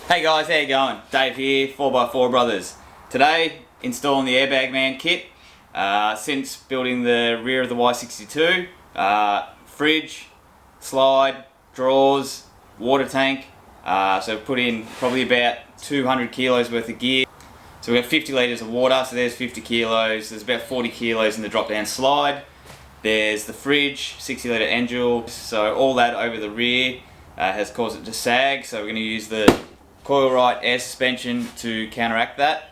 Hey guys, how you going? Dave here, 4x4BROTHERS. Today, installing the Airbag Man kit. Since building the rear of the Y62, fridge, slide, drawers, water tank. So put in probably about 200 kilos worth of gear. So we have 50 litres of water, so there's 50 kilos. There's about 40 kilos in the drop down slide. There's the fridge, 60 litre engine. So all that over the rear has caused it to sag. So we're going to use the coil right air suspension to counteract that.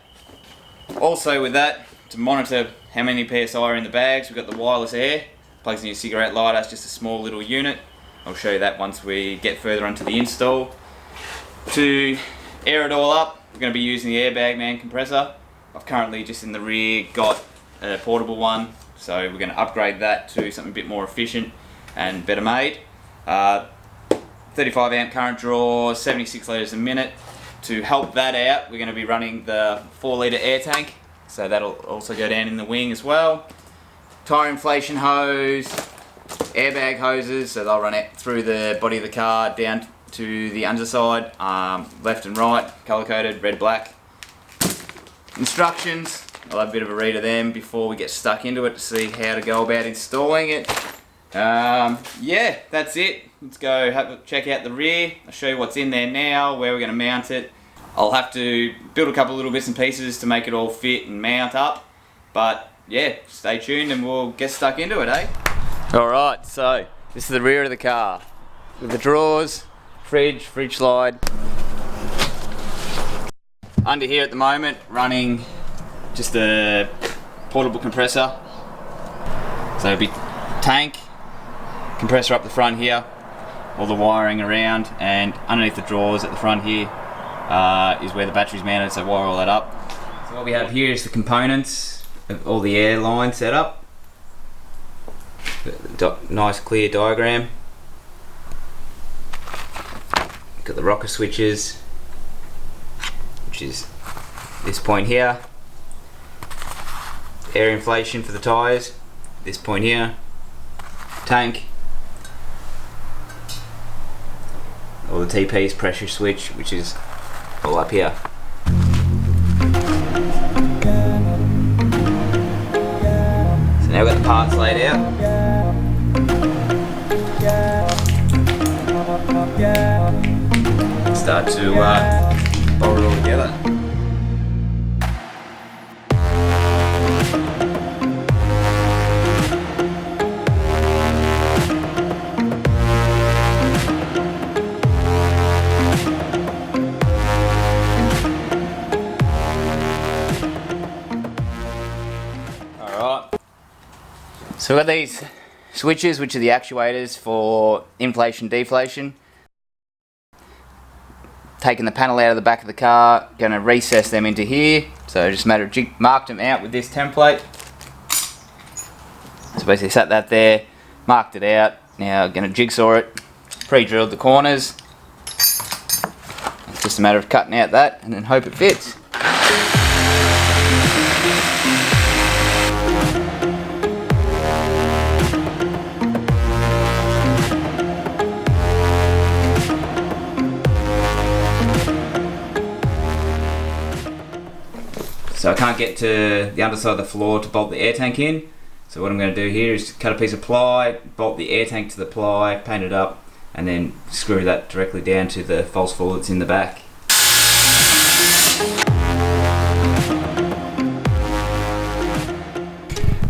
Also with that, to monitor how many PSI are in the bags, we've got the wireless air, plugs in your cigarette lighter. It's just a small little unit. I'll show you that once we get further onto the install. To air it all up, we're going to be using the Airbag Man compressor. I've currently just in the rear got a portable one, so we're going to upgrade that to something a bit more efficient and better made. 35 amp current draw, 76 litres a minute. To help that out, we're going to be running the 4 litre air tank, so that'll also go down in the wing as well. Tyre inflation hose, airbag hoses, so they'll run it through the body of the car down to the underside, left and right, colour coded, red, black. Instructions, I'll have a bit of a read of them before we get stuck into it to see how to go about installing it. Yeah, that's it. Let's go check out the rear. I'll show you what's in there now, where we're going to mount it. I'll have to build a couple little bits and pieces to make it all fit and mount up. But yeah, stay tuned and we'll get stuck into it, eh? Alright, so this is the rear of the car. With the drawers, fridge slide. Under here at the moment, running just a portable compressor. So it'll be tank, compressor up the front here, all the wiring around, and underneath the drawers at the front here is where the battery's mounted, so wire all that up. So what we have here is the components of all the air lines set up. Nice clear diagram. Got the rocker switches, which is this point here. Air inflation for the tyres, this point here. Tank. Or the TP's pressure switch, which is all up here. So now we've got the parts laid out. Start to bolt it all together. So we've got these switches, which are the actuators for inflation, deflation. Taking the panel out of the back of the car, going to recess them into here. So just a matter of marked them out with this template. So basically set that there, marked it out. Now going to jigsaw it, pre-drilled the corners. It's just a matter of cutting out that and then hope it fits. So I can't get to the underside of the floor to bolt the air tank in. So what I'm going to do here is cut a piece of ply, bolt the air tank to the ply, paint it up, and then screw that directly down to the false fall that's in the back.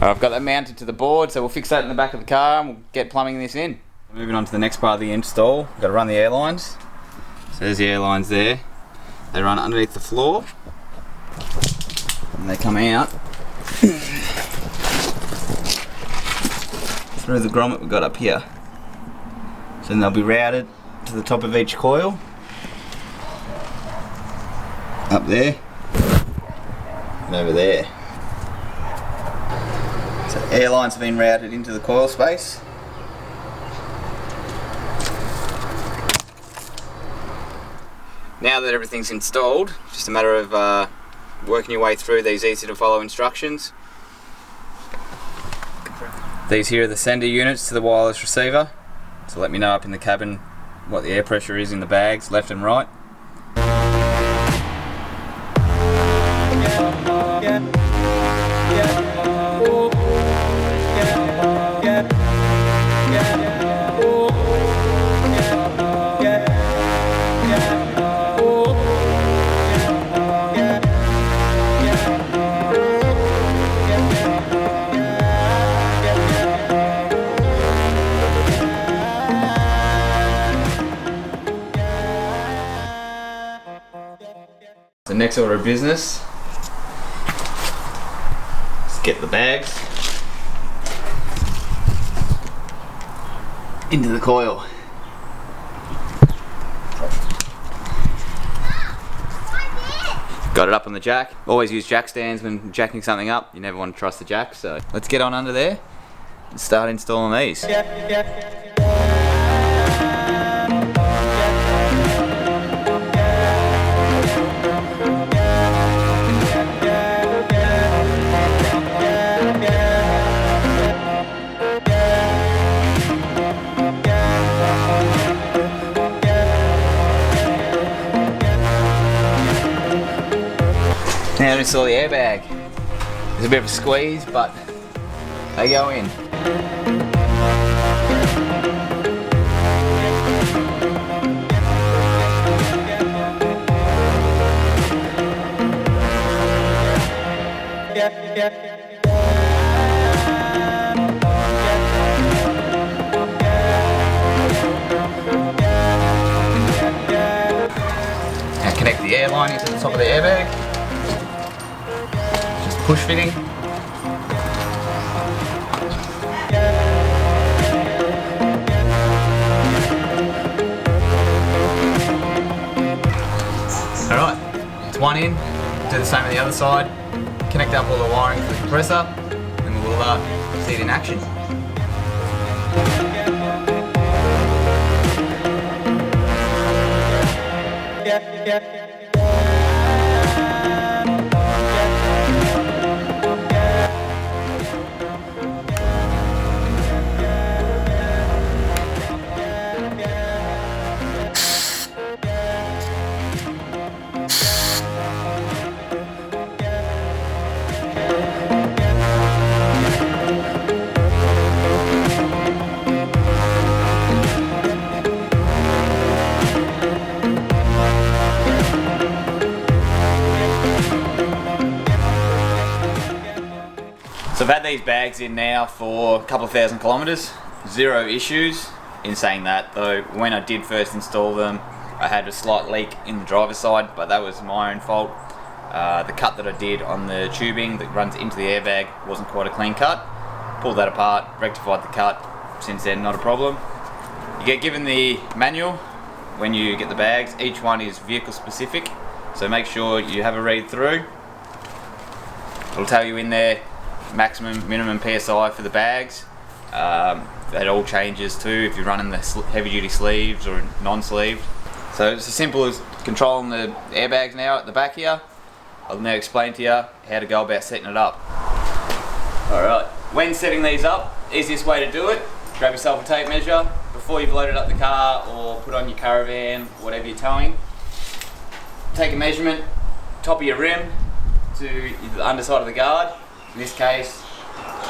I've got that mounted to the board, so we'll fix that in the back of the car and we'll get plumbing this in. Moving on to the next part of the install, we've got to run the air lines. So there's the air lines there. They run underneath the floor. And they come out through the grommet we've got up here. So then they'll be routed to the top of each coil. Up there. And over there. So air lines have been routed into the coil space. Now that everything's installed, just a matter of working your way through these easy to follow instructions. These here are the sender units to the wireless receiver. So let me know up in the cabin what the air pressure is in the bags, left and right. next order of business. Let's get the bags into the coil. Got it up on the jack. Always use jack stands when jacking something up. You never want to trust the jack, so let's get on under there and start installing these. Now to install the airbag. There's a bit of a squeeze, but they go in. Now connect the air line into the top of the airbag. Push fitting. Alright, it's one in. Do the same on the other side. Connect up all the wiring for the compressor, and we'll see it in action. So I've had these bags in now for a couple of thousand kilometres, zero issues. In saying that though, when I did first install them, I had a slight leak in the driver's side, but that was my own fault. The cut that I did on the tubing that runs into the airbag wasn't quite a clean cut. Pulled that apart, rectified the cut. Since then, not a problem. You get given the manual when you get the bags. Each one is vehicle specific, so make sure you have a read through. It'll tell you in there maximum, minimum PSI for the bags. That all changes too if you're running the heavy duty sleeves or non-sleeved. So it's as simple as controlling the airbags now at the back here. I'll now explain to you how to go about setting it up. Alright, when setting these up, easiest way to do it, grab yourself a tape measure before you've loaded up the car or put on your caravan, whatever you're towing. Take a measurement, top of your rim to the underside of the guard. In this case,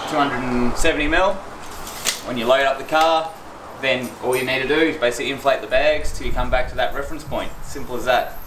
270mm. When you load up the car, then all you need to do is basically inflate the bags till you come back to that reference point. Simple as that.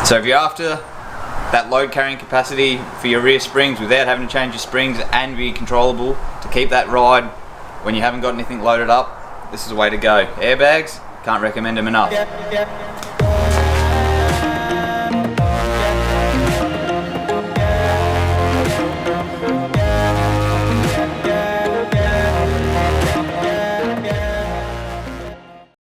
So if you're after that load carrying capacity for your rear springs without having to change your springs and be controllable to keep that ride when you haven't got anything loaded up, this is the way to go. Airbags, can't recommend them enough.